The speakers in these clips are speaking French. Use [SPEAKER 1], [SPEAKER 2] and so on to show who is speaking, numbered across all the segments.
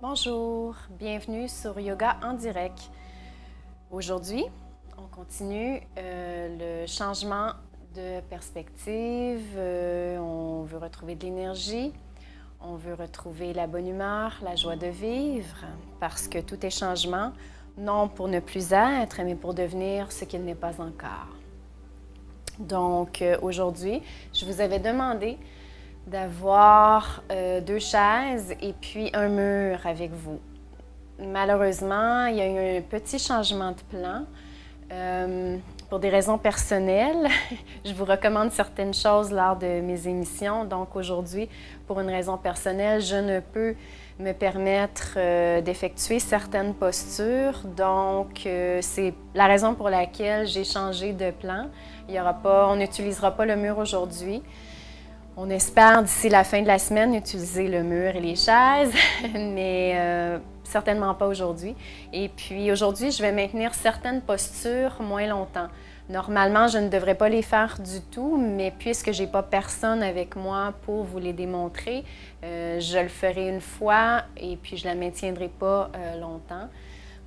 [SPEAKER 1] Bonjour, bienvenue sur Yoga en direct. Aujourd'hui, on continue le changement de perspective. On veut retrouver de l'énergie, on veut retrouver la bonne humeur, la joie de vivre, parce que tout est changement, non pour ne plus être, mais pour devenir ce qu'il n'est pas encore. Donc aujourd'hui, je vous avais demandé d'avoir 2 chaises et puis un mur avec vous. Malheureusement, il y a eu un petit changement de plan. Pour des raisons personnelles, je vous recommande certaines choses lors de mes émissions. Donc aujourd'hui, pour une raison personnelle, je ne peux me permettre d'effectuer certaines postures. Donc c'est la raison pour laquelle j'ai changé de plan. On n'utilisera pas le mur aujourd'hui. On espère d'ici la fin de la semaine utiliser le mur et les chaises, mais certainement pas aujourd'hui. Et puis aujourd'hui, je vais maintenir certaines postures moins longtemps. Normalement, je ne devrais pas les faire du tout, mais puisque je n'ai pas personne avec moi pour vous les démontrer, je le ferai une fois et puis je ne la maintiendrai pas longtemps.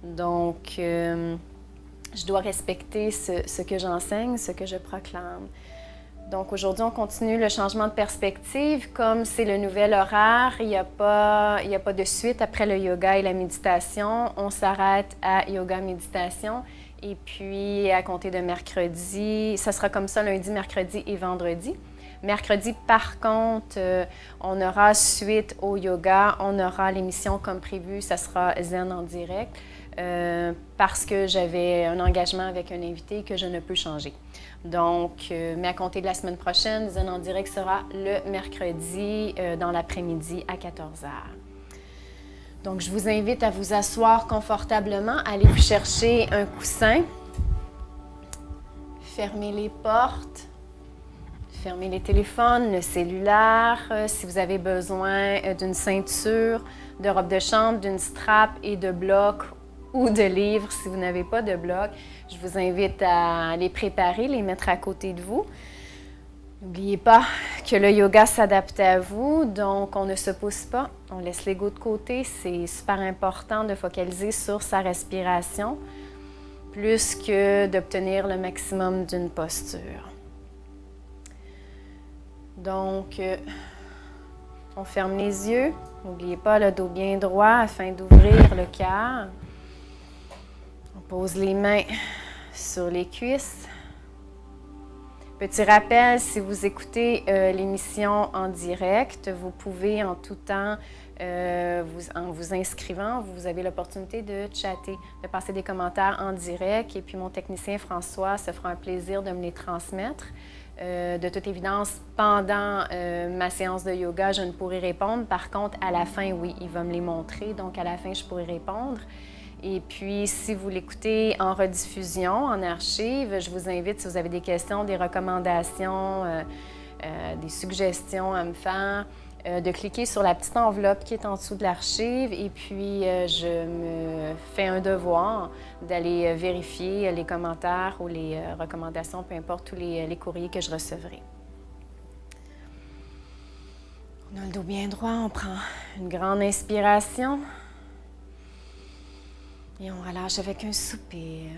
[SPEAKER 1] Donc, je dois respecter ce que j'enseigne, ce que je proclame. Donc aujourd'hui, on continue le changement de perspective. Comme c'est le nouvel horaire, il n'y a pas de suite après le yoga et la méditation. On s'arrête à yoga-méditation. Et puis, à compter de mercredi, ça sera comme ça lundi, mercredi et vendredi. Mercredi, par contre, on aura suite au yoga, on aura l'émission comme prévu, ça sera Zen en direct, parce que j'avais un engagement avec un invité que je ne peux changer. Donc, mais à compter de la semaine prochaine, Zen en direct sera le mercredi dans l'après-midi à 14h. Donc, je vous invite à vous asseoir confortablement, allez vous chercher un coussin, fermez les portes. Fermez les téléphones, le cellulaire. Si vous avez besoin d'une ceinture, de robe de chambre, d'une strap et de blocs ou de livres, si vous n'avez pas de blocs, je vous invite à les préparer, les mettre à côté de vous. N'oubliez pas que le yoga s'adapte à vous, donc on ne se pousse pas, on laisse l'ego de côté. C'est super important de focaliser sur sa respiration, plus que d'obtenir le maximum d'une posture. Donc, on ferme les yeux. N'oubliez pas le dos bien droit afin d'ouvrir le cœur. On pose les mains sur les cuisses. Petit rappel, si vous écoutez l'émission en direct, vous pouvez en tout temps, en vous inscrivant, vous avez l'opportunité de chatter, de passer des commentaires en direct. Et puis mon technicien François se fera un plaisir de me les transmettre. De toute évidence, pendant ma séance de yoga, je ne pourrai répondre. Par contre, à la fin, oui, il va me les montrer. Donc, à la fin, je pourrai répondre. Et puis, si vous l'écoutez en rediffusion, en archive, je vous invite, si vous avez des questions, des recommandations, des suggestions à me faire, de cliquer sur la petite enveloppe qui est en dessous de l'archive et puis je me fais un devoir d'aller vérifier les commentaires ou les recommandations, peu importe, tous les courriers que je recevrai. On a le dos bien droit, on prend une grande inspiration et on relâche avec un soupir.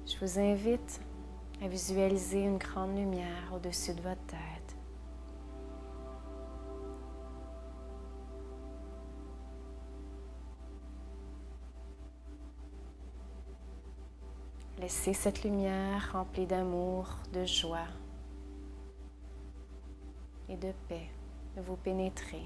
[SPEAKER 1] Je vous invite à visualiser une grande lumière au-dessus de votre tête. Laissez cette lumière remplie d'amour, de joie et de paix vous pénétrer.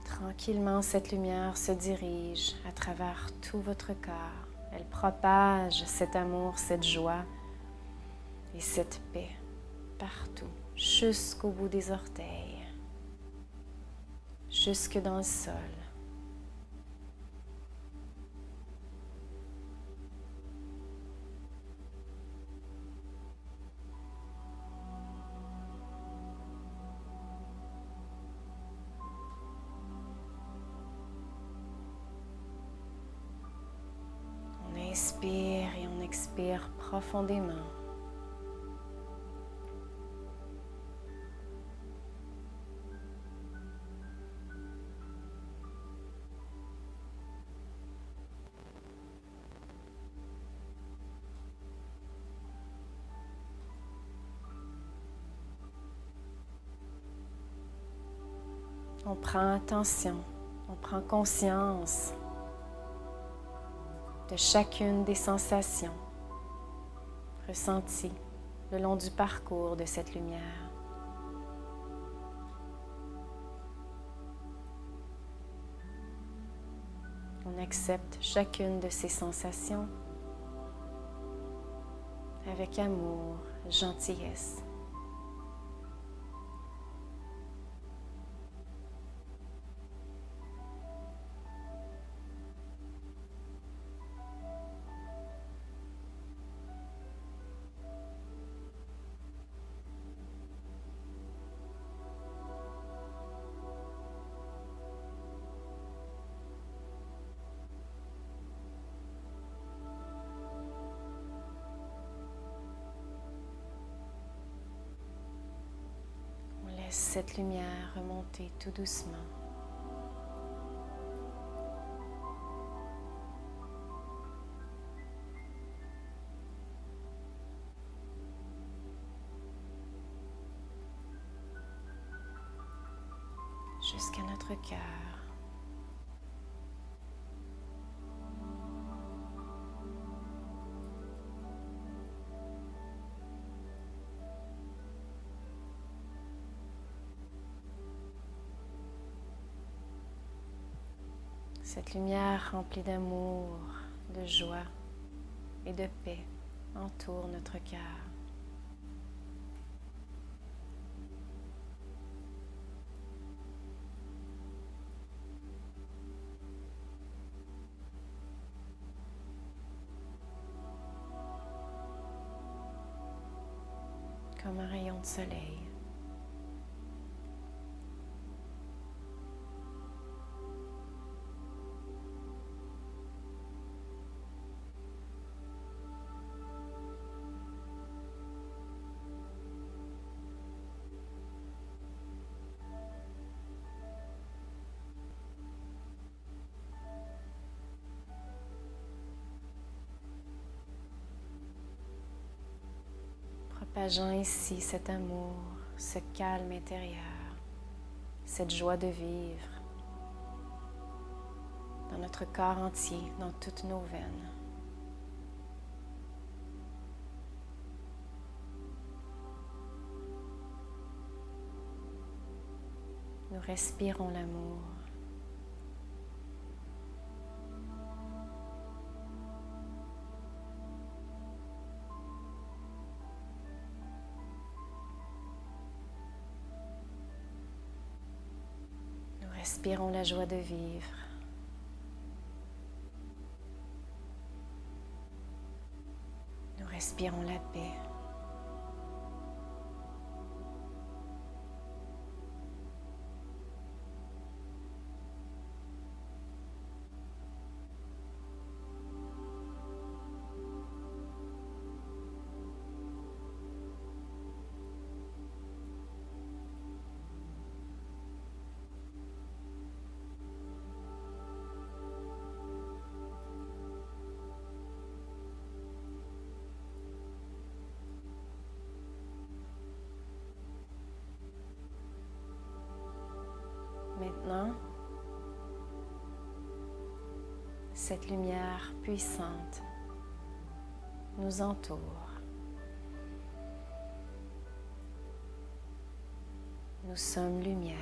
[SPEAKER 1] Tranquillement, cette lumière se dirige à travers tout votre corps. Elle propage cet amour, cette joie et cette paix partout, jusqu'au bout des orteils, jusque dans le sol. inspire et on expire profondément. On prend attention, on prend conscience de chacune des sensations ressenties le long du parcours de cette lumière. On accepte chacune de ces sensations avec amour, gentillesse. Laisse cette lumière remonter tout doucement. Jusqu'à notre cœur. Cette lumière remplie d'amour, de joie et de paix entoure notre cœur. Comme un rayon de soleil. Propageant ici cet amour, ce calme intérieur, cette joie de vivre dans notre corps entier, dans toutes nos veines. Nous respirons l'amour. Respirons la joie de vivre. Nous respirons la paix. Maintenant, cette lumière puissante nous entoure. Nous sommes lumière.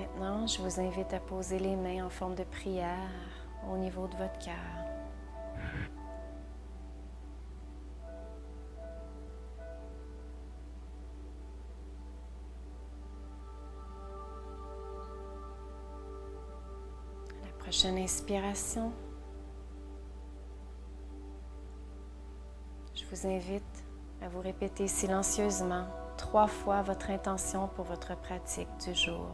[SPEAKER 1] Maintenant, je vous invite à poser les mains en forme de prière au niveau de votre cœur. À la prochaine inspiration, je vous invite à vous répéter silencieusement 3 fois votre intention pour votre pratique du jour.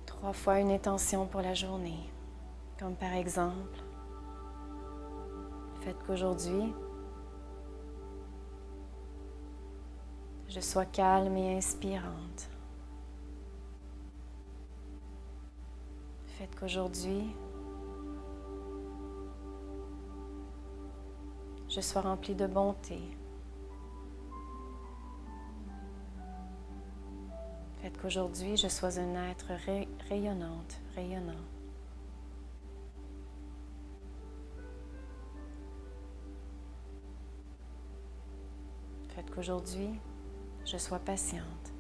[SPEAKER 1] 3 fois une intention pour la journée, comme par exemple, faites qu'aujourd'hui, je sois calme et inspirante. Faites qu'aujourd'hui, je sois remplie de bonté. Faites qu'aujourd'hui, je sois un être rayonnante, rayonnant. Faites qu'aujourd'hui, je sois patiente.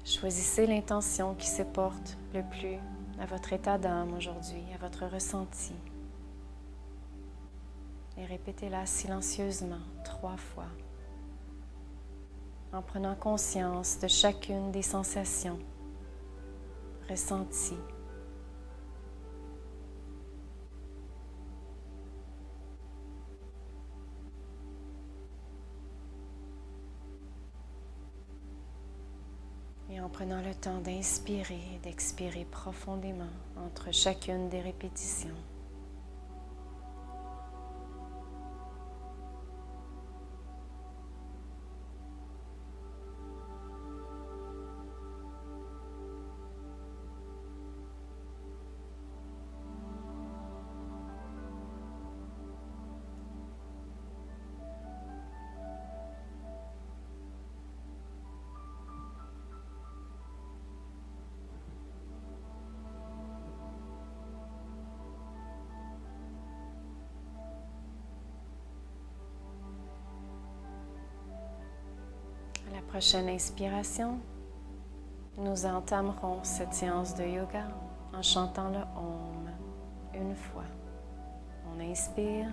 [SPEAKER 1] Choisissez l'intention qui se porte le plus à votre état d'âme aujourd'hui, à votre ressenti. Et répétez-la silencieusement 3 fois, en prenant conscience de chacune des sensations ressenties. Et en prenant le temps d'inspirer et d'expirer profondément entre chacune des répétitions. À la prochaine inspiration, nous entamerons cette séance de yoga en chantant le Om une fois. On inspire.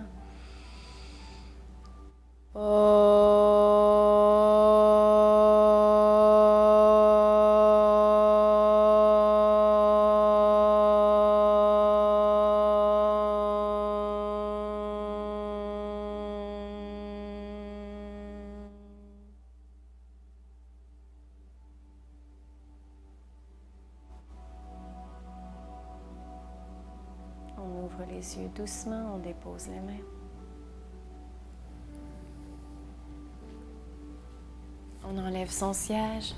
[SPEAKER 1] On ouvre les yeux doucement, on dépose les mains. On enlève son siège.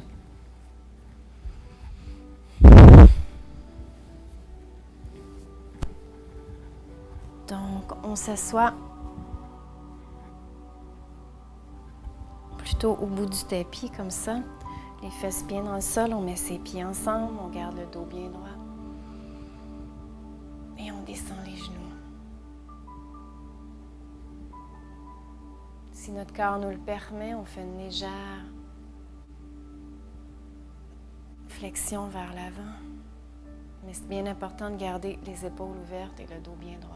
[SPEAKER 1] Donc, on s'assoit plutôt au bout du tapis, comme ça. Les fesses bien dans le sol, on met ses pieds ensemble, on garde le dos bien droit. Et on descend les genoux. Si notre corps nous le permet, on fait une légère flexion vers l'avant. Mais c'est bien important de garder les épaules ouvertes et le dos bien droit.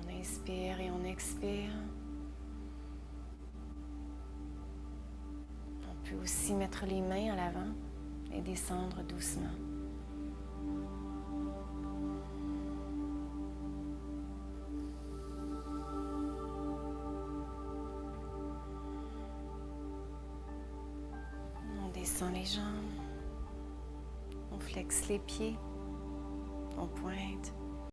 [SPEAKER 1] On inspire et on expire. On peut aussi mettre les mains à l'avant et descendre doucement. On descend les jambes, on flexe les pieds, on pointe.